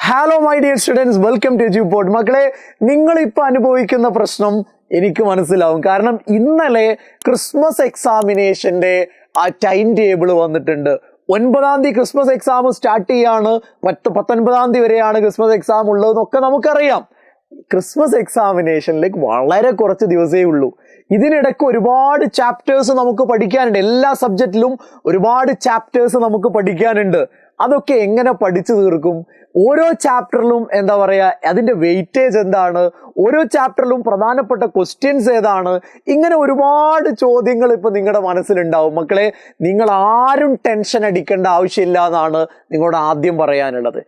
Hello my dear students, welcome to Edupod. മക്കളെ, നിങ്ങളിപ്പോൾ അനുഭവിക്കുന്ന പ്രശ്നം എനിക്ക് മനസ്സിലാവും. കാരണം ഇന്നലെ ക്രിസ്മസ് എക്സാമിനേഷന്റെ ആ ടൈം ടേബിൾ വന്നിട്ടുണ്ട്. 9-ാം തീയതി ക്രിസ്മസ് എക്സാം സ്റ്റാർട്ട് ചെയ്യാണ്, 19-ാം തീയതി വരെയാണ് ക്രിസ്മസ് എക്സാം ഉള്ളതെന്നൊക്കെ നമുക്കറിയാം. ക്രിസ്മസ് എക്സാമിനേഷനിലേക്ക് വളരെ കുറച്ച് ദിവസമേ ഉള്ളൂ. ഇതിനിടയ്ക്ക് ഒരുപാട് ചാപ്റ്റേഴ്സ് നമുക്ക് പഠിക്കാനുണ്ട്. എല്ലാ സബ്ജക്റ്റിലും ഒരുപാട് ചാപ്റ്റേഴ്സ് നമുക്ക് പഠിക്കാനുണ്ട്. അതൊക്കെ എങ്ങനെ പഠിച്ചു തീർക്കും? ഓരോ ചാപ്റ്ററിലും എന്താ പറയുക, അതിൻ്റെ വെയിറ്റേജ് എന്താണ്, ഓരോ ചാപ്റ്ററിലും പ്രധാനപ്പെട്ട ക്വസ്റ്റ്യൻസ് ഏതാണ്, ഇങ്ങനെ ഒരുപാട് ചോദ്യങ്ങൾ ഇപ്പം നിങ്ങളുടെ മനസ്സിലുണ്ടാവും. മക്കളെ, നിങ്ങൾ ആരും ടെൻഷൻ അടിക്കേണ്ട ആവശ്യമില്ല എന്നാണ് നിങ്ങളോട് ആദ്യം പറയാനുള്ളത്.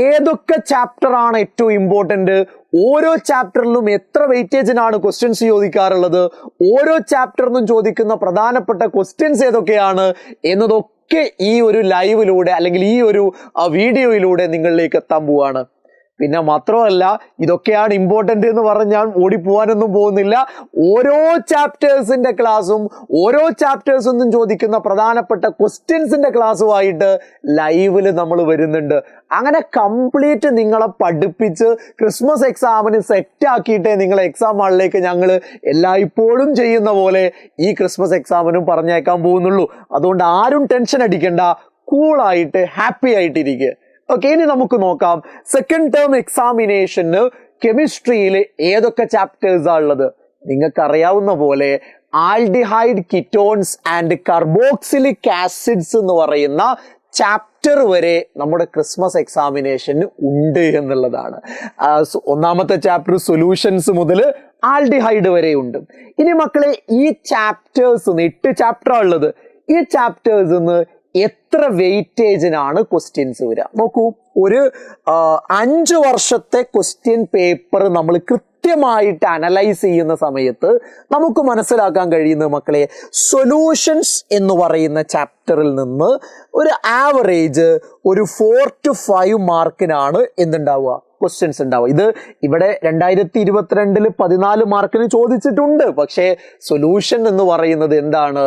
ഏതൊക്കെ ചാപ്റ്ററാണ് ഏറ്റവും ഇമ്പോർട്ടൻ്റ്, ഓരോ ചാപ്റ്ററിലും എത്ര വെയിറ്റേജിനാണ് ക്വസ്റ്റ്യൻസ് ചോദിക്കാറുള്ളത്, ഓരോ ചാപ്റ്ററിനും ചോദിക്കുന്ന പ്രധാനപ്പെട്ട ക്വസ്റ്റ്യൻസ് ഏതൊക്കെയാണ് എന്നതൊക്കെ ഈ ഒരു ലൈവിലൂടെ അല്ലെങ്കിൽ ഈ ഒരു വീഡിയോയിലൂടെ നിങ്ങളിലേക്ക് എത്താൻ പോവാണ്. പിന്നെ മാത്രമല്ല, ഇതൊക്കെയാണ് ഇമ്പോർട്ടൻ്റ് എന്ന് പറഞ്ഞാൽ ഓടിപ്പോവാനൊന്നും പോകുന്നില്ല. ഓരോ ചാപ്റ്റേഴ്സിന്റെ ക്ലാസ്സും ഓരോ ചാപ്റ്റേഴ്സിൽ നിന്നും ചോദിക്കുന്ന പ്രധാനപ്പെട്ട ക്വസ്റ്റ്യൻസിന്റെ ക്ലാസ്സുമായിട്ട് ലൈവിൽ നമ്മൾ വരുന്നുണ്ട്. അങ്ങനെ കംപ്ലീറ്റ് നിങ്ങളെ പഠിപ്പിച്ച് ക്രിസ്മസ് എക്സാമിന് സെറ്റ് ആക്കിയിട്ടേ നിങ്ങളെ എക്സാം ഹാളിലേക്ക് ഞങ്ങൾ എല്ലായ്പ്പോഴും ചെയ്യുന്ന പോലെ ഈ ക്രിസ്മസ് എക്സാമിനും പറഞ്ഞേക്കാൻ പോകുന്നുള്ളൂ. അതുകൊണ്ട് ആരും ടെൻഷൻ അടിക്കണ്ട, കൂളായിട്ട് ഹാപ്പി ആയിട്ടിരിക്കുക. ഓക്കെ, ഇനി നമുക്ക് നോക്കാം. സെക്കൻഡ് ടേം എക്സാമിനേഷന് കെമിസ്ട്രിയിൽ ഏതൊക്കെ ചാപ്റ്റേഴ്സാണ് ഉള്ളത്? നിങ്ങൾക്കറിയാവുന്ന പോലെ aldehyde ketones and carboxylic acids എന്ന് പറയുന്ന ചാപ്റ്റർ വരെ നമ്മുടെ ക്രിസ്മസ് എക്സാമിനേഷന് ഉണ്ട് എന്നുള്ളതാണ്. ഒന്നാമത്തെ ചാപ്റ്റർ സൊല്യൂഷൻസ് മുതൽ ആൽഡിഹൈഡ് വരെ ഉണ്ട്. ഇനി മക്കളെ, ഈ ചാപ്റ്റേഴ്സ് 8 ചാപ്റ്ററാണ് ഉള്ളത്. ഈ ചാപ്റ്റേഴ്സ് എത്ര വെയിറ്റേജിനാണ് ക്വസ്റ്റ്യൻസ് വരിക? നോക്കൂ, ഒരു 5 വർഷത്തെ ക്വസ്റ്റ്യൻ പേപ്പർ നമ്മൾ കൃത്യമായിട്ട് അനലൈസ് ചെയ്യുന്ന സമയത്ത് നമുക്ക് മനസ്സിലാക്കാൻ കഴിയുന്നത് മക്കളെ, സൊല്യൂഷൻസ് എന്ന് പറയുന്ന ചാപ്റ്ററിൽ നിന്ന് ഒരു ആവറേജ് ഒരു 4 to 5 മാർക്കിനാണ് എന്തുണ്ടാവുക, ക്വസ്റ്റ്യൻസ് ഉണ്ടാവുക. ഇത് ഇവിടെ 2022 14 മാർക്കിന് ചോദിച്ചിട്ടുണ്ട്. പക്ഷേ സൊല്യൂഷൻ എന്ന് പറയുന്നത് എന്താണ്,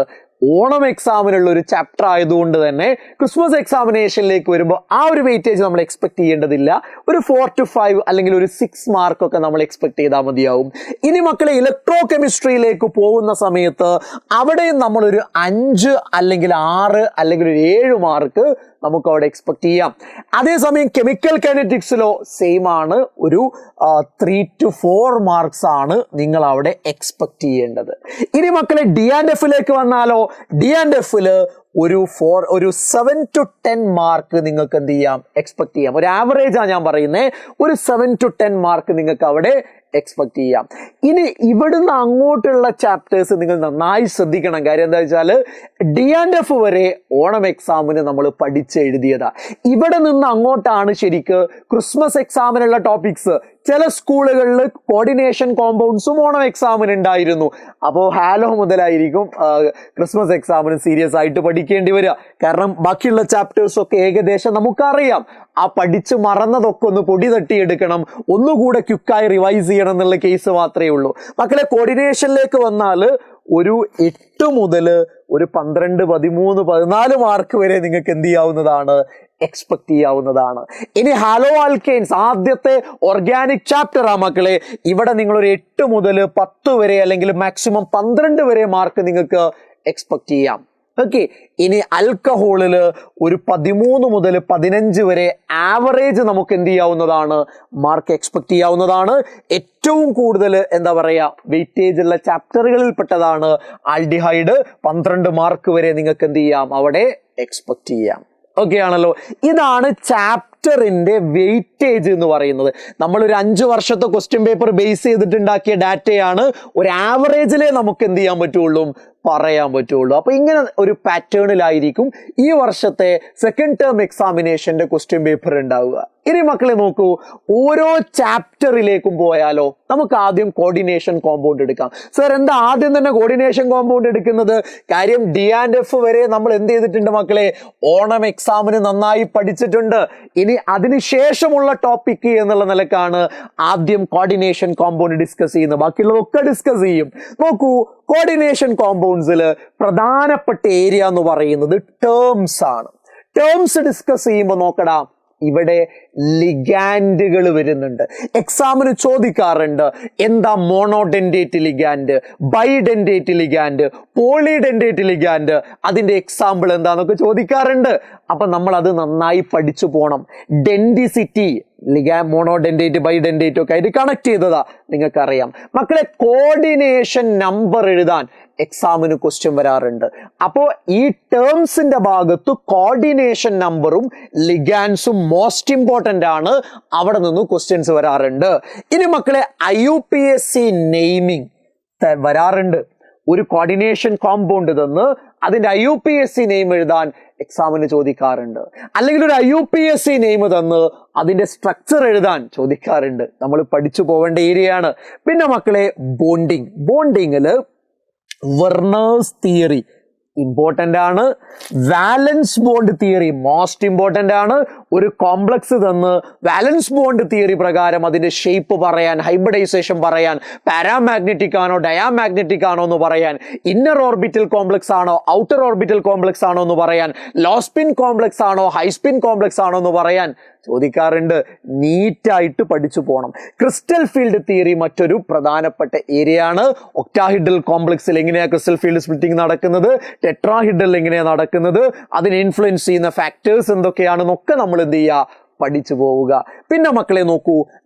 ഓണം എക്സാമിനുള്ള ഒരു ചാപ്റ്റർ ആയതുകൊണ്ട് തന്നെ ക്രിസ്മസ് എക്സാമിനേഷനിലേക്ക് വരുമ്പോൾ ആ ഒരു വെയിറ്റേജ് നമ്മൾ എക്സ്പെക്ട് ചെയ്യേണ്ടതില്ല. ഒരു 4 to 5 അല്ലെങ്കിൽ ഒരു 6 മാർക്കൊക്കെ നമ്മൾ എക്സ്പെക്ട് ചെയ്താൽ മതിയാവും. ഇനി മക്കളെ, ഇലക്ട്രോ കെമിസ്ട്രിയിലേക്ക് പോകുന്ന സമയത്ത് അവിടെയും നമ്മളൊരു 5 അല്ലെങ്കിൽ 6 അല്ലെങ്കിൽ ഒരു 7 മാർക്ക് നമുക്ക് അവിടെ എക്സ്പെക്ട് ചെയ്യാം. അതേസമയം കെമിക്കൽ കൈനറ്റിക്സിലോ സെയിം ആണ്, ഒരു 3 to 4 മാർക്സ് ആണ് നിങ്ങൾ അവിടെ എക്സ്പെക്ട് ചെയ്യേണ്ടത്. ഇനി മക്കളെ, DNF വന്നാലോ, DNF ഒരു 7 to 10 മാർക്ക് നിങ്ങൾക്ക് എന്ത് ചെയ്യാം, എക്സ്പെക്ട് ചെയ്യാം. ഒരു ആവറേജാണ് ഞാൻ പറയുന്നത്. ഒരു 7 to 10 മാർക്ക് നിങ്ങൾക്ക് അവിടെ എക്സ്പെക്ട് ചെയ്യാം. ഇനി ഇവിടുന്ന് അങ്ങോട്ടുള്ള ചാപ്റ്റേഴ്സ് നിങ്ങൾ നന്നായി ശ്രദ്ധിക്കണം. കാര്യം എന്താ വെച്ചാൽ, DNF വരെ ഓണം എക്സാമിന് നമ്മൾ പഠിച്ചെഴുതിയതാ. ഇവിടെ നിന്ന് അങ്ങോട്ടാണ് ശരിക്ക് ക്രിസ്മസ് എക്സാമിനുള്ള ടോപ്പിക്സ്. ചില സ്കൂളുകളിൽ കോർഡിനേഷൻ കോമ്പൗണ്ട്സും ഓണം എക്സാമിന് ഉണ്ടായിരുന്നു. അപ്പോൾ ഹാലോ മുതലായിരിക്കും ക്രിസ്മസ് എക്സാമിന് സീരിയസ് ആയിട്ട് പഠിക്കേണ്ടി വരിക. കാരണം ബാക്കിയുള്ള ചാപ്റ്റേഴ്സൊക്കെ ഏകദേശം നമുക്കറിയാം. ആ പഠിച്ച് മറന്നതൊക്കെ ഒന്ന് പൊടി തട്ടിയെടുക്കണം, ഒന്നുകൂടെ ക്വിക്കായി റിവൈസ് ചെയ്യണം എന്നുള്ള കേസ് മാത്രമേ ഉള്ളൂ. മക്കളെ, കോർഡിനേഷനിലേക്ക് വന്നാൽ ഒരു 8 മുതൽ ഒരു 12, 13, 14 മാർക്ക് വരെ നിങ്ങൾക്ക് എന്ത് ചെയ്യാവുന്നതാണ്, എക്സ്പെക്ട് ചെയ്യാവുന്നതാണ്. ഇനി ഹാലോ ആൽക്കെയിൻസ് ആദ്യത്തെ ഓർഗാനിക് ചാപ്റ്റർ ആ മക്കളെ. ഇവിടെ നിങ്ങളൊരു 8 മുതൽ 10 വരെ അല്ലെങ്കിൽ മാക്സിമം 12 വരെ മാർക്ക് നിങ്ങൾക്ക് എക്സ്പെക്ട് ചെയ്യാം. ഓക്കെ, ഇനി ആൽക്കഹോളില് ഒരു 13 മുതൽ 15 വരെ ആവറേജ് നമുക്ക് എന്ത് ചെയ്യാവുന്നതാണ്, മാർക്ക് എക്സ്പെക്ട് ചെയ്യാവുന്നതാണ്. ഏറ്റവും കൂടുതൽ എന്താ പറയുക, വെയിറ്റേജ് ഉള്ള ചാപ്റ്ററുകളിൽ പെട്ടതാണ് ആൽഡിഹൈഡ്. 12 മാർക്ക് വരെ നിങ്ങൾക്ക് എന്ത് ചെയ്യാം, അവിടെ എക്സ്പെക്ട് ചെയ്യാം. ഓക്കെ ആണല്ലോ. ഇതാണ് ചാപ്റ്ററിന്റെ വെയിറ്റേജ് എന്ന് പറയുന്നത്. നമ്മളൊരു 5 വർഷത്തെ ക്വസ്റ്റ്യൻ പേപ്പർ ബേസ് ചെയ്തിട്ടുണ്ടാക്കിയ ഡാറ്റയാണ്. ഒരു ആവറേജിലേ നമുക്ക് എന്ത് ചെയ്യാൻ പറ്റുള്ളൂ, പറയാൻ പറ്റുള്ളൂ. അപ്പൊ ഇങ്ങനെ ഒരു പാറ്റേണിലായിരിക്കും ഈ വർഷത്തെ സെക്കൻഡ് ടേം എക്സാമിനേഷന്റെ ക്വസ്റ്റ്യൻ പേപ്പർ ഉണ്ടാവുക. ഇനി മക്കളെ നോക്കൂ, ഓരോ ചാപ്റ്ററിലേക്കും പോയാലോ. നമുക്ക് ആദ്യം കോർഡിനേഷൻ കോമ്പൗണ്ട് എടുക്കാം. സർ, എന്താ ആദ്യം തന്നെ കോർഡിനേഷൻ കോമ്പൗണ്ട് എടുക്കുന്നത്? കാര്യം DNF വരെ നമ്മൾ എന്ത് ചെയ്തിട്ടുണ്ട് മക്കളെ, ഓണം എക്സാമിന് നന്നായി പഠിച്ചിട്ടുണ്ട്. ഇനി അതിനുശേഷമുള്ള ടോപ്പിക് എന്നുള്ള നിലക്കാണ് ആദ്യം കോർഡിനേഷൻ കോമ്പൗണ്ട് ഡിസ്കസ് ചെയ്യുന്നത്. ബാക്കിയുള്ളതൊക്കെ ഡിസ്കസ് ചെയ്യും. നോക്കൂ, കോർഡിനേഷൻ കോമ്പൗണ്ട്സിൽ പ്രധാനപ്പെട്ട ഏരിയ എന്ന് പറയുന്നത് ടേംസ് ആണ്. ടേംസ് ഡിസ്കസ് ചെയ്യുമ്പോൾ നോക്കടാ, ഇവിടെ ലിഗാൻഡുകൾ വരുന്നുണ്ട്. എക്സാമിന് ചോദിക്കാറുണ്ട്, എന്താ മോണോഡെൻഡേറ്റ് ലിഗാൻഡ്, ബൈഡെൻഡേറ്റ് ലിഗാൻഡ്, പോളിഡെൻഡേറ്റ് ലിഗാൻഡ്, അതിന്റെ എക്സാമ്പിൾ എന്താന്നൊക്കെ ചോദിക്കാറുണ്ട്. അപ്പൊ നമ്മൾ അത് നന്നായി പഠിച്ചു പോണം. ഡെൻഡിസിറ്റി, മോണോഡെൻഡേറ്റ് ബൈഡെൻഡേറ്റ് ഒക്കെ ആയിട്ട് കണക്ട് ചെയ്തതാ, നിങ്ങൾക്കറിയാം. മക്കളെ, കോർഡിനേഷൻ നമ്പർ എഴുതാൻ എക്സാമിന് ക്വസ്റ്റ്യൻ വരാറുണ്ട്. അപ്പോ ഈ ടേംസിന്റെ ഭാഗത്ത് കോർഡിനേഷൻ നമ്പറും ലിഗാൻസും മോസ്റ്റ് ഇമ്പോർട്ടന്റ് ആണ്. അവിടെ നിന്ന് ക്വസ്റ്റ്യൻസ് വരാറുണ്ട്. ഇനി മക്കളെ, IUPAC നെയിമിംഗ് വരാറുണ്ട്. ഒരു കോർഡിനേഷൻ കോമ്പൗണ്ട് തന്ന് അതിന്റെ IUPAC നെയിം എഴുതാൻ എക്സാമിന് ചോദിക്കാറുണ്ട്. അല്ലെങ്കിൽ ഒരു IUPAC നെയിം തന്ന് അതിന്റെ സ്ട്രക്ചർ എഴുതാൻ ചോദിക്കാറുണ്ട്. നമ്മൾ പഠിച്ചു പോവേണ്ട ഏരിയയാണ്. പിന്നെ മക്കളെ, ബോണ്ടിങ്ങില് വെർണേഴ്സ് തിയറി ഇമ്പോർട്ടൻ്റ് ആണ്. വാലൻസ് ബോണ്ട് തിയറി മോസ്റ്റ് ഇമ്പോർട്ടൻ്റ് ആണ്. ഒരു കോംപ്ലക്സ് തന്ന് വാലൻസ് ബോണ്ട് തിയറി പ്രകാരം അതിന്റെ ഷേപ്പ് പറയാൻ, ഹൈബ്രിഡൈസേഷൻ പറയാൻ, പാരാമാഗ്നറ്റിക് ആണോ ഡയാമാഗ്നറ്റിക് ആണോ എന്ന് പറയാൻ, ഇന്നർ ഓർബിറ്റൽ കോംപ്ലക്സ് ആണോ ഔട്ടർ ഓർബിറ്റൽ കോംപ്ലക്സ് ആണോ എന്ന് പറയാൻ, ലോ സ്പിൻ കോംപ്ലക്സ് ആണോ ഹൈ സ്പിൻ കോംപ്ലക്സ് ആണോ എന്ന് പറയാൻ ചോദിക്കാറുണ്ട്. നീറ്റായിട്ട് പഠിച്ചു പോകണം. ക്രിസ്റ്റൽ ഫീൽഡ് തിയറി മറ്റൊരു പ്രധാനപ്പെട്ട ഏരിയ ആണ്. ഒക്ടാഹിഡ്രൽ കോംപ്ലക്സിൽ എങ്ങനെയാണ് ക്രിസ്റ്റൽ ഫീൽഡ് സ്പ്ലിറ്റിംഗ് നടക്കുന്നത്, ടെട്രാഹിഡ്രൽ എങ്ങനെയാണ് നടക്കുന്നത്, അതിനെ ഇൻഫ്ലുവൻസ് ചെയ്യുന്ന ഫാക്ടേഴ്സ് എന്തൊക്കെയാണെന്നൊക്കെ നമ്മൾ എന്ത് ചെയ്യുക, പഠിച്ചു പോവുക. പിന്നെ മക്കളെ നോക്കൂ,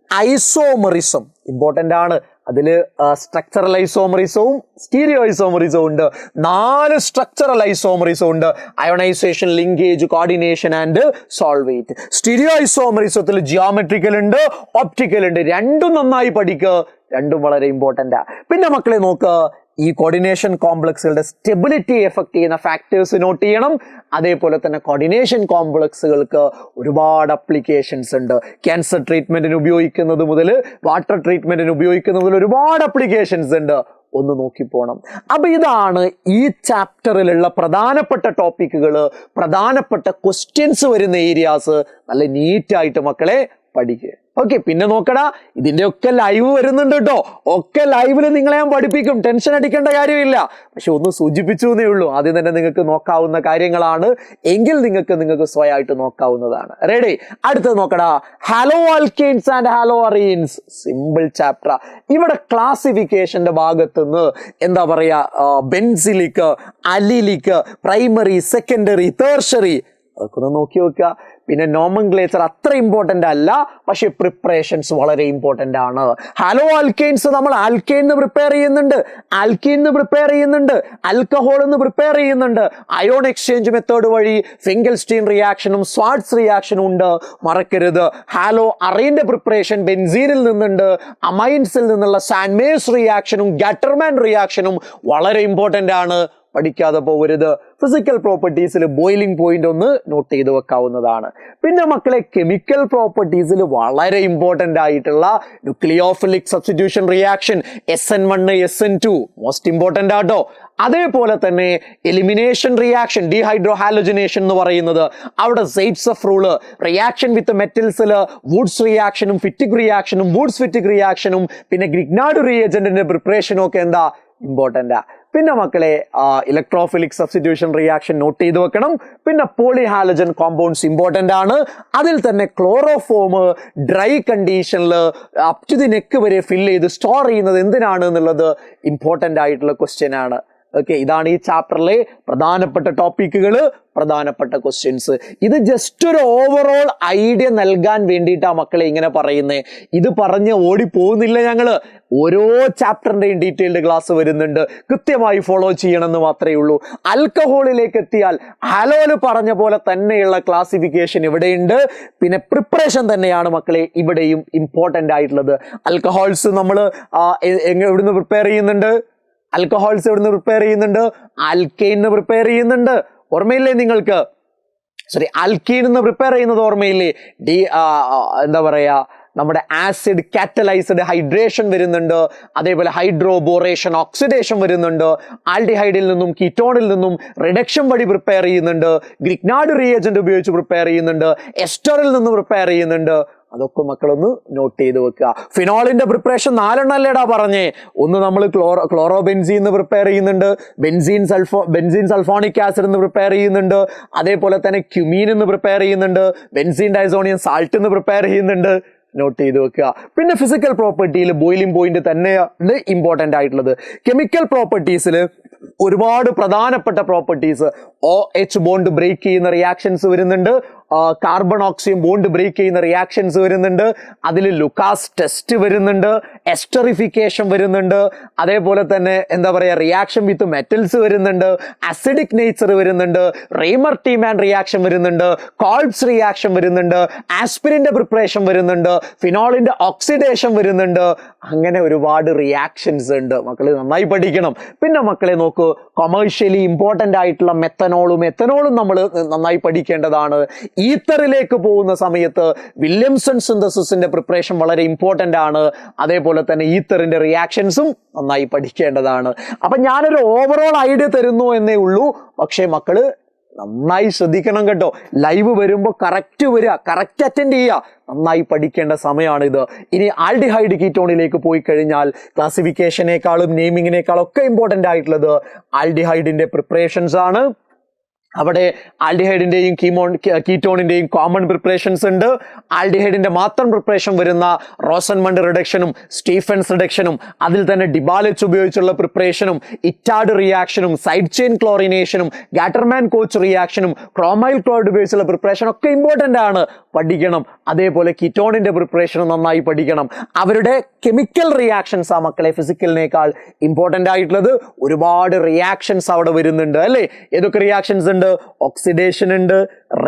ഐസോമറിസം ഇമ്പോർട്ടൻ്റ് ആണ്. അതില് സ്ട്രക്ചറൽ ഐസോമറിസവും സ്റ്റീരിയോ ഐസോമറിസവും ഉണ്ട്. 4 സ്ട്രക്ചറൽ ഐസോമറിസം ഉണ്ട്: ionisation, linkage, coordination and solvate. Stereo ഐസോമറിസത്തിൽ ജിയോമെട്രിക്കൽ ഉണ്ട്, ഓപ്റ്റിക്കൽ ഉണ്ട്. രണ്ടും നന്നായി പഠിക്കുക, രണ്ടും വളരെ ഇമ്പോർട്ടൻ്റാ. പിന്നെ മക്കളെ നോക്കുക, ഈ കോർഡിനേഷൻ കോംപ്ലക്സുകളുടെ സ്റ്റെബിലിറ്റി എഫക്ട് ചെയ്യുന്ന ഫാക്ടേഴ്സ് നോട്ട് ചെയ്യണം. അതേപോലെ തന്നെ കോർഡിനേഷൻ കോംപ്ലക്സുകൾക്ക് ഒരുപാട് അപ്ലിക്കേഷൻസ് ഉണ്ട്. ക്യാൻസർ ട്രീറ്റ്മെന്റിന് ഉപയോഗിക്കുന്നത് മുതൽ വാട്ടർ ട്രീറ്റ്മെന്റിന് ഉപയോഗിക്കുന്നത് മുതൽ ഒരുപാട് അപ്ലിക്കേഷൻസ് ഉണ്ട്. ഒന്ന് നോക്കിപ്പോണം. അപ്പൊ ഇതാണ് ഈ ചാപ്റ്ററിലുള്ള പ്രധാനപ്പെട്ട ടോപ്പിക്കുകൾ, പ്രധാനപ്പെട്ട ക്വസ്റ്റ്യൻസ് വരുന്ന ഏരിയാസ്. നല്ല നീറ്റായിട്ട് മക്കളെ പഠിക്കുക. ഓക്കെ, പിന്നെ നോക്കടാ, ഇതിന്റെ ഒക്കെ ലൈവ് വരുന്നുണ്ട് കേട്ടോ. ഒക്കെ ലൈവില് നിങ്ങളെ ഞാൻ പഠിപ്പിക്കും, ടെൻഷൻ അടിക്കേണ്ട കാര്യമില്ല. പക്ഷെ ഒന്ന് സൂചിപ്പിച്ചു എന്നേ ഉള്ളൂ. ആദ്യം തന്നെ നിങ്ങൾക്ക് നോക്കാവുന്ന കാര്യങ്ങളാണ് എങ്കിൽ നിങ്ങൾക്ക് സ്വയമായിട്ട് നോക്കാവുന്നതാണ്. റെഡി? അടുത്തത് നോക്കടാ, haloalkanes and haloarenes. Simple chapter. ഇവിടെ ക്ലാസിഫിക്കേഷന്റെ ഭാഗത്തുനിന്ന് എന്താ പറയാ, benzylic, allylic, primary, secondary, tertiary, അതൊക്കെ ഒന്ന് നോക്കി വെക്കുക. പിന്നെ നോമൻക്ലേച്ചർ അത്ര ഇമ്പോർട്ടൻ്റ് അല്ല, പക്ഷെ പ്രിപ്പറേഷൻസ് വളരെ ഇമ്പോർട്ടൻ്റ് ആണ്. ഹാലോ ആൽക്കെയിൻസ് നമ്മൾ ആൽക്കെയിൻ പ്രിപ്പയർ ചെയ്യുന്നുണ്ട്, ആൽക്കീൻ പ്രിപ്പയർ ചെയ്യുന്നുണ്ട്, ആൽക്കഹോൾ പ്രിപ്പയർ ചെയ്യുന്നുണ്ട്. അയോൺ എക്സ്ചേഞ്ച് മെത്തേഡ് വഴി ഫിംഗൽസ്റ്റീൻ റിയാക്ഷനും സ്വാർട്സ് റിയാക്ഷനും ഉണ്ട്, മറക്കരുത്. ഹാലോ അറീന്റെ പ്രിപ്പറേഷൻ ബെൻസീനിൽ നിന്നുണ്ട്, അമൈൻസിൽ നിന്നുള്ള സാൻമേഴ്സ് റിയാക്ഷനും ഗാറ്റർമാൻ റിയാക്ഷനും വളരെ ഇമ്പോർട്ടൻ്റ് ആണ്, പഠിക്കാതെ പോകരുത്. ഫിസിക്കൽ പ്രോപ്പർട്ടീസിൽ ബോയിലിംഗ് പോയിന്റ് ഒന്ന് നോട്ട് ചെയ്ത് വെക്കാവുന്നതാണ്. പിന്നെ മക്കളെ, കെമിക്കൽ പ്രോപ്പർട്ടീസിൽ വളരെ ഇമ്പോർട്ടൻ്റ് ആയിട്ടുള്ള nucleophilic substitution reaction SN1 SN2 most important ആട്ടോ. അതേപോലെ തന്നെ എലിമിനേഷൻ റിയാക്ഷൻ, ഡീഹൈഡ്രോ ഹാലോജനേഷൻ എന്ന് പറയുന്നത്, അവിടെ സെയ്റ്റ്സഫ് റൂള്, റിയാക്ഷൻ വിത്ത് മെറ്റൽസിൽ വൂഡ്സ് റിയാക്ഷനും ഫിറ്റിക് റിയാക്ഷനും വൂഡ്സ് ഫിറ്റിക് റിയാക്ഷനും പിന്നെ ഗ്രിഗ്നാർഡ് റിയേജന്റിന്റെ പ്രിപ്പറേഷനും ഒക്കെ എന്താ ഇമ്പോർട്ടൻ്റാ. പിന്നെ മക്കളെ, ഇലക്ട്രോഫിലിക് സബ്സ്റ്റിറ്റ്യൂഷൻ റിയാക്ഷൻ നോട്ട് ചെയ്ത് വെക്കണം. പിന്നെ പോളിഹാലജൻ കോമ്പൗണ്ട്സ് ഇമ്പോർട്ടൻ്റ് ആണ്. അതിൽ തന്നെ ക്ലോറോഫോം ഡ്രൈ കണ്ടീഷനിൽ അപ് ടു ദി നെക്ക് വരെ ഫില്ല് ചെയ്ത് സ്റ്റോർ ചെയ്യുന്നത് എന്തിനാണ് എന്നുള്ളത് ഇമ്പോർട്ടൻ്റ് ആയിട്ടുള്ള ക്വസ്റ്റ്യൻ ആണ്. ഓക്കെ, ഇതാണ് ഈ ചാപ്റ്ററിലെ പ്രധാനപ്പെട്ട ടോപ്പിക്കുകൾ, പ്രധാനപ്പെട്ട ക്വസ്റ്റ്യൻസ്. ഇത് ജസ്റ്റ് ഒരു ഓവറോൾ ഐഡിയ നൽകാൻ വേണ്ടിയിട്ടാണ് മക്കളെ ഇങ്ങനെ പറയുന്നത്. ഇത് പറഞ്ഞ് ഓടി പോകുന്നില്ല ഞങ്ങള്. ഓരോ ചാപ്റ്ററിന്റെയും ഡീറ്റെയിൽഡ് ക്ലാസ് വരുന്നുണ്ട്, കൃത്യമായി ഫോളോ ചെയ്യണമെന്ന് മാത്രമേ ഉള്ളൂ. ആൽക്കഹോളിലേക്ക് എത്തിയാൽ ഹാലോല് പറഞ്ഞ പോലെ തന്നെയുള്ള ക്ലാസിഫിക്കേഷൻ ഇവിടെയുണ്ട്. പിന്നെ പ്രിപ്പറേഷൻ തന്നെയാണ് മക്കളെ ഇവിടെയും ഇമ്പോർട്ടൻ്റ് ആയിട്ടുള്ളത്. ആൽക്കഹോൾസ് നമ്മൾ എവിടുന്ന് പ്രിപ്പയർ ചെയ്യുന്നുണ്ട്? ആൽക്കഹോൾസ് എവിടുന്ന് പ്രിപ്പയർ ചെയ്യുന്നുണ്ട്? ആൽക്കെയിൻ പ്രിപ്പയർ ചെയ്യുന്നുണ്ട്. ഓർമ്മയില്ലേ നിങ്ങൾക്ക്? ആൽക്കീൻ പ്രിപ്പയർ ചെയ്യുന്നത് ഓർമ്മയില്ലേ? എന്താ പറയാ, നമ്മുടെ ആസിഡ് കാറ്റലൈസ്ഡ് ഹൈഡ്രേഷൻ വരുന്നുണ്ട്. അതേപോലെ ഹൈഡ്രോബോറേഷൻ ഓക്സിഡേഷൻ വരുന്നുണ്ട്. ആൽഡിഹൈഡിൽ നിന്നും കീറ്റോണിൽ നിന്നും റിഡക്ഷൻ വഴി പ്രിപ്പയർ ചെയ്യുന്നുണ്ട്. ഗ്രിഗ്നാർഡ് റിയേജന്റ് ഉപയോഗിച്ച് പ്രിപ്പയർ ചെയ്യുന്നുണ്ട്. എസ്റ്ററിൽ നിന്ന് പ്രിപ്പയർ ചെയ്യുന്നുണ്ട്. അതൊക്കെ മക്കളൊന്ന് നോട്ട് ചെയ്ത് വെക്കുക. ഫിനോളിന്റെ പ്രിപ്പറേഷൻ 4 അല്ലേടാ പറഞ്ഞേ. ഒന്ന് നമ്മൾ ക്ലോറോ ബെൻസീൻ പ്രിപ്പയർ ചെയ്യുന്നുണ്ട്, ബെൻസീൻ സൾഫോണിക് ആസിഡ് എന്ന് പ്രിപ്പയർ ചെയ്യുന്നുണ്ട്, അതേപോലെ തന്നെ ക്യുമീൻ എന്ന് പ്രിപ്പയർ ചെയ്യുന്നുണ്ട്, ബെൻസീൻ ഡൈസോണിയം സാൾട്ട് എന്ന് പ്രിപ്പയർ ചെയ്യുന്നുണ്ട്. നോട്ട് ചെയ്ത് വെക്കുക. പിന്നെ ഫിസിക്കൽ പ്രോപ്പർട്ടിയിൽ ബോയിലിംഗ് പോയിന്റ് തന്നെയാണ് ഇമ്പോർട്ടൻ്റ് ആയിട്ടുള്ളത്. കെമിക്കൽ പ്രോപ്പർട്ടീസിൽ ഒരുപാട് പ്രധാനപ്പെട്ട പ്രോപ്പർട്ടീസ്, OH ബോണ്ട് ബ്രേക്ക് ചെയ്യുന്ന റിയാക്ഷൻസ് വരുന്നുണ്ട്, കാർബൺ ഓക്സിജൻ ബോണ്ട് ബ്രേക്ക് ചെയ്യുന്ന റിയാക്ഷൻസ് വരുന്നുണ്ട്, അതിൽ ലുക്കാസ് ടെസ്റ്റ് വരുന്നുണ്ട്, എസ്റ്ററിഫിക്കേഷൻ വരുന്നുണ്ട്, അതേപോലെ തന്നെ എന്താ പറയുക റിയാക്ഷൻ വിത്ത് മെറ്റൽസ് വരുന്നുണ്ട്, അസിഡിക് നേച്ചർ വരുന്നുണ്ട്, റെയ്മർ ടീമാൻ റിയാക്ഷൻ വരുന്നുണ്ട്, കോൾബ്സ് റിയാക്ഷൻ വരുന്നുണ്ട്, ആസ്പിരിന്റെ പ്രിപ്പറേഷൻ വരുന്നുണ്ട്, ഫിനോളിന്റെ ഓക്സിഡേഷൻ വരുന്നുണ്ട്. അങ്ങനെ ഒരുപാട് റിയാക്ഷൻസ് ഉണ്ട്. മക്കളെ നന്നായി പഠിക്കണം. പിന്നെ മക്കളെ നോക്കൂ, കൊമേഴ്ഷ്യലി ഇമ്പോർട്ടൻ്റ് ആയിട്ടുള്ള മെത്തനോളും നമ്മൾ നന്നായി പഠിക്കേണ്ടതാണ്. ഈത്തറിലേക്ക് പോകുന്ന സമയത്ത് വില്യംസൺ സിന്തസിസിന്റെ പ്രിപ്പറേഷൻ വളരെ ഇമ്പോർട്ടൻ്റ് ആണ്. അതേപോലെ തന്നെ ഈത്തറിന്റെ റിയാക്ഷൻസും നന്നായി പഠിക്കേണ്ടതാണ്. അപ്പൊ ഞാനൊരു ഓവറോൾ ഐഡിയ തരുന്നു എന്നേ ഉള്ളൂ. പക്ഷേ മക്കള് നന്നായി ശ്രദ്ധിക്കണം കേട്ടോ. ലൈവ് വരുമ്പോൾ കറക്റ്റ് വരിക, കറക്റ്റ് അറ്റൻഡ് ചെയ്യുക. നന്നായി പഠിക്കേണ്ട സമയമാണിത്. ഇനി ആൽഡിഹൈഡ് കീറ്റോണിലേക്ക് പോയി കഴിഞ്ഞാൽ ക്ലാസിഫിക്കേഷനേക്കാളും നെയിമിങ്ങിനേക്കാളും ഒക്കെ ഇമ്പോർട്ടൻ്റ് ആയിട്ടുള്ളത് ആൽഡിഹൈഡിന്റെ പ്രിപ്പറേഷൻസ് ആണ്. അവിടെ ആൽഡിഹൈഡിന്റെയും കീറ്റോണിന്റെയും കോമൺ പ്രിപ്പറേഷൻസ് ഉണ്ട്. ആൽഡിഹൈഡിന്റെ മാത്രം പ്രിപ്പറേഷൻ വരുന്ന റോസൻമണ്ട് റിഡക്ഷനും സ്റ്റീഫൻസ് റിഡക്ഷനും, അതിൽ തന്നെ ഡിബാലിച്ച് ഉപയോഗിച്ചുള്ള പ്രിപ്പറേഷനും, ഇറ്റാഡ് റിയാക്ഷനും, സൈഡ് ചെയിൻ ക്ലോറിനേഷനും, ഗാറ്റർമാൻ കോച്ച് റിയാക്ഷനും, ക്രോമൈൽ ക്ലോറൈഡ് ഉപയോഗിച്ചുള്ള പ്രിപ്പറേഷൻ ഒക്കെ ഇമ്പോർട്ടൻ്റ് ആണ്, പഠിക്കണം. അതേപോലെ കീറ്റോണിന്റെ പ്രിപ്പറേഷനും നന്നായി പഠിക്കണം. അവരുടെ കെമിക്കൽ റിയാക്ഷൻസ് ആ മക്കളെ ഫിസിക്കലിനേക്കാൾ ഇമ്പോർട്ടൻ്റ് ആയിട്ടുള്ളത്. ഒരുപാട് റിയാക്ഷൻസ് അവിടെ വരുന്നുണ്ട് അല്ലേ. ഏതൊക്കെ റിയാക്ഷൻസ് ഉണ്ട്? ഓക്സിഡേഷൻ ഉണ്ട്,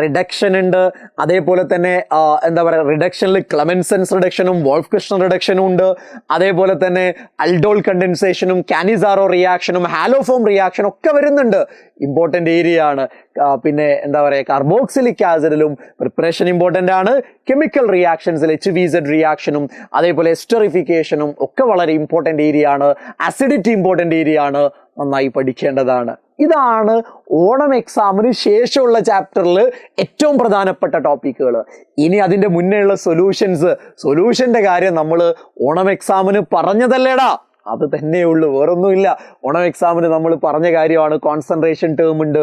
റിഡക്ഷൻ ഉണ്ട്, അതേപോലെ തന്നെ എന്താ പറയുക റിഡക്ഷനിൽ ക്ലെമൻസൻസ് റിഡക്ഷനും വോൾഫ്കിർഷ്ണൻ റിഡക്ഷനും ഉണ്ട്, അതേപോലെ തന്നെ അൽഡോൾ കണ്ടൻസേഷനും കാനിസാറോ റിയാക്ഷനും ഹാലോഫോം റിയാക്ഷനും ഒക്കെ വരുന്നുണ്ട്. ഇമ്പോർട്ടൻ്റ് ഏരിയ ആണ്. പിന്നെ എന്താ പറയുക കാർബോക്സിലിക് ആസിഡിലും പ്രിപ്പറേഷൻ ഇമ്പോർട്ടൻ്റ് ആണ്. കെമിക്കൽ റിയാക്ഷൻസിൽ HVZ റിയാക്ഷനും അതേപോലെ എസ്റ്ററിഫിക്കേഷനും ഒക്കെ വളരെ ഇമ്പോർട്ടൻ്റ് ഏരിയ ആണ്. അസിഡിറ്റി ഇമ്പോർട്ടൻ്റ് ഏരിയ ആണ്, നന്നായി പഠിക്കേണ്ടതാണ്. ഇതാണ് ഓണം എക്സാമിന് ശേഷമുള്ള ചാപ്റ്ററിൽ ഏറ്റവും പ്രധാനപ്പെട്ട ടോപ്പിക്കുകൾ. ഇനി അതിൻ്റെ മുന്നേ ഉള്ള സൊല്യൂഷൻ്റെ കാര്യം നമ്മൾ ഓണം എക്സാമിന് പറഞ്ഞതല്ലേടാ, അത് തന്നെയുള്ളൂ, വേറൊന്നുമില്ല. ഓണം എക്സാമിന് നമ്മൾ പറഞ്ഞ കാര്യമാണ്. കോൺസെൻട്രേഷൻ ടേം ഉണ്ട്,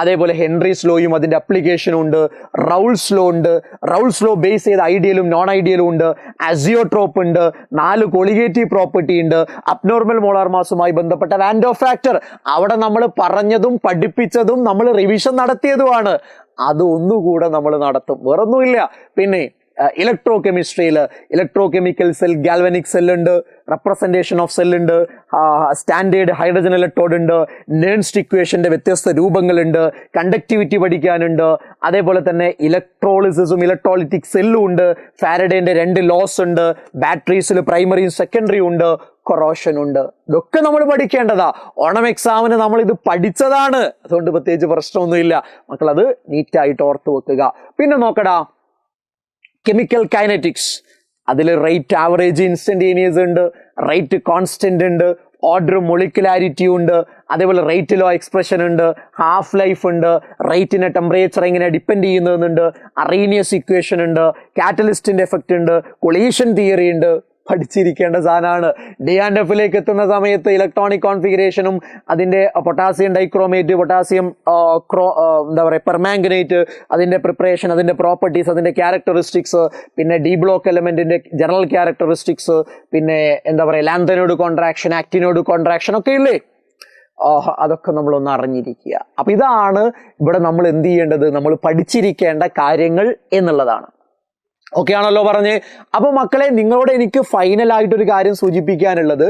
അതേപോലെ ഹെൻറീസ് ലോയും അതിൻ്റെ അപ്ലിക്കേഷനും ഉണ്ട്, റൗൾസ് ലോ ഉണ്ട്, റൗൾസ് ലോ ബേസ് ചെയ്ത ഐഡിയലും നോൺ ഐഡിയലും ഉണ്ട്, അസിയോട്രോപ്പ് ഉണ്ട്, 4 കൊളിഗേറ്റീവ് പ്രോപ്പർട്ടി ഉണ്ട്, അബ്നോർമൽ മോളാർ മാസുമായി ബന്ധപ്പെട്ട വാൻഡോ ഫാക്ടർ, അവിടെ നമ്മൾ പറഞ്ഞതും പഠിപ്പിച്ചതും നമ്മൾ റിവിഷൻ നടത്തിയതുമാണ്. അത് ഒന്നുകൂടെ നമ്മൾ നടത്തും, വേറൊന്നുമില്ല. പിന്നെ ഇലക്ട്രോ കെമിസ്ട്രിയിൽ ഇലക്ട്രോകെമിക്കൽ സെൽ, ഗാൽവനിക് സെൽ ഉണ്ട്, റെപ്രസെൻറ്റേഷൻ ഓഫ് സെൽ ഉണ്ട്, സ്റ്റാൻഡേർഡ് ഹൈഡ്രജൻ ഇലക്ട്രോഡ് ഉണ്ട്, നേൺസ്റ്റ് ഇക്വേഷന്റെ വ്യത്യസ്ത രൂപങ്ങളുണ്ട്, കണ്ടക്ടിവിറ്റി പഠിക്കാനുണ്ട്, അതേപോലെ തന്നെ ഇലക്ട്രോളിസിസും ഇലക്ട്രോളിറ്റിക് സെല്ലും ഉണ്ട്, ഫാരഡേന്റെ 2 ലോസ് ഉണ്ട്, ബാറ്ററീസിൽ പ്രൈമറിയും സെക്കൻഡറിയും ഉണ്ട്, കൊറോഷൻ ഉണ്ട്. ഇതൊക്കെ നമ്മൾ പഠിക്കേണ്ടതാ. ഓണം എക്സാമിന് നമ്മൾ ഇത് പഠിച്ചതാണ്, അതുകൊണ്ട് പ്രത്യേകിച്ച് പ്രശ്നമൊന്നുമില്ല. മക്കൾ അത് നീറ്റായിട്ട് ഓർത്ത് വെക്കുക. പിന്നെ നോക്കടാ, കെമിക്കൽ കൈനറ്റിക്സ്, അതിൽ റേറ്റ് ആവറേജ് ഇൻസ്റ്റന്റേനിയസ് ഉണ്ട്, റേറ്റ് കോൺസ്റ്റന്റ് ഉണ്ട്, ഓർഡർ മൊളിക്കുലാരിറ്റി ഉണ്ട്, അതേപോലെ റേറ്റ് ലോ എക്സ്പ്രഷൻ ഉണ്ട്, ഹാഫ് ലൈഫ് ഉണ്ട്, റേറ്റിനെ ടെമ്പറേച്ചർ എങ്ങനെ ഡിപ്പെൻഡ് ചെയ്യുന്നുണ്ട്, അറീനിയസ് ഇക്വേഷൻ ഉണ്ട്, കാറ്റലിസ്റ്റിന്റെ എഫക്റ്റ് ഉണ്ട്, കൊളീഷൻ തിയറി ഉണ്ട്. പഠിച്ചിരിക്കേണ്ട സാധനമാണ്. DNF എത്തുന്ന സമയത്ത് ഇലക്ട്രോണിക് കോൺഫിഗറേഷനും അതിൻ്റെ പൊട്ടാസ്യം ഡൈക്രോമേറ്റ്, പൊട്ടാസ്യം എന്താ പറയുക പെർമാംഗനേറ്റ്, അതിൻ്റെ പ്രിപ്പറേഷൻ, അതിൻ്റെ പ്രോപ്പർട്ടീസ്, അതിൻ്റെ ക്യാരക്ടറിസ്റ്റിക്സ്, പിന്നെ ഡി ബ്ലോക്ക് എലമെന്റിന്റെ ജനറൽ ക്യാരക്ടറിസ്റ്റിക്സ്, പിന്നെ എന്താ പറയുക ലാന്തനോട് കോൺട്രാക്ഷൻ, ആക്ടിനോട് കോൺട്രാക്ഷൻ ഒക്കെ ഇല്ലേ, അതൊക്കെ നമ്മളൊന്ന് അറിഞ്ഞിരിക്കുക. അപ്പം ഇതാണ് ഇവിടെ നമ്മൾ എന്ത് ചെയ്യേണ്ടത്, നമ്മൾ പഠിച്ചിരിക്കേണ്ട കാര്യങ്ങൾ എന്നുള്ളതാണ്. ഓക്കെ ആണല്ലോ പറഞ്ഞ്. അപ്പൊ മക്കളെ, നിങ്ങളോട് എനിക്ക് ഫൈനലായിട്ടൊരു കാര്യം സൂചിപ്പിക്കാനുള്ളത്,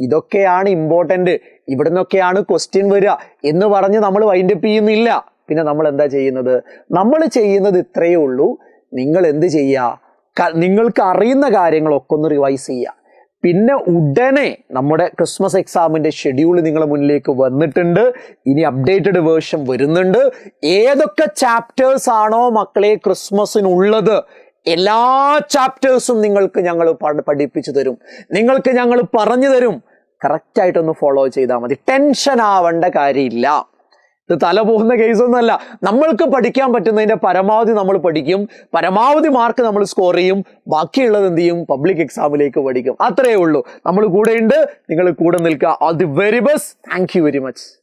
ഇതൊക്കെയാണ് ഇമ്പോർട്ടൻ്റ്, ഇവിടെ നിന്നൊക്കെയാണ് ക്വസ്റ്റ്യൻ വരിക എന്ന് പറഞ്ഞ് നമ്മൾ വൈൻഡപ്പ് ചെയ്യുന്നില്ല. പിന്നെ നമ്മൾ എന്താ ചെയ്യുന്നത്? നമ്മൾ ചെയ്യുന്നത് ഇത്രയേ ഉള്ളൂ. നിങ്ങൾ എന്ത് ചെയ്യുക, നിങ്ങൾക്ക് അറിയുന്ന കാര്യങ്ങളൊക്കെ ഒന്ന് റിവൈസ് ചെയ്യുക. പിന്നെ ഉടനെ നമ്മുടെ ക്രിസ്മസ് എക്സാമിന്റെ ഷെഡ്യൂൾ നിങ്ങളുടെ മുന്നിലേക്ക് വന്നിട്ടുണ്ട്. ഇനി അപ്ഡേറ്റഡ് വേർഷൻ വരുന്നുണ്ട്. ഏതൊക്കെ ചാപ്റ്റേഴ്സ് ആണോ മക്കളെ ക്രിസ്മസിനുള്ളത്, എല്ലാ ചാപ്റ്റേഴ്സും നിങ്ങൾക്ക് ഞങ്ങൾ പഠിപ്പിച്ചു തരും, നിങ്ങൾക്ക് ഞങ്ങൾ പറഞ്ഞു തരും. കറക്റ്റായിട്ടൊന്ന് ഫോളോ ചെയ്താൽ മതി, ടെൻഷൻ ആവേണ്ട കാര്യമില്ല. ഇത് തല പോകുന്ന കേസൊന്നുമല്ല. നമ്മൾക്ക് പഠിക്കാൻ പറ്റുന്നതിന്റെ പരമാവധി നമ്മൾ പഠിക്കും, പരമാവധി മാർക്ക് നമ്മൾ സ്കോർ ചെയ്യും, ബാക്കിയുള്ളത് എന്ത് ചെയ്യും, പബ്ലിക് എക്സാമിലേക്ക് പഠിക്കും. അത്രയേ ഉള്ളൂ. നമ്മൾ കൂടെയുണ്ട്, നിങ്ങൾ കൂടെ നിൽക്കുക. All the very best. Thank you very much.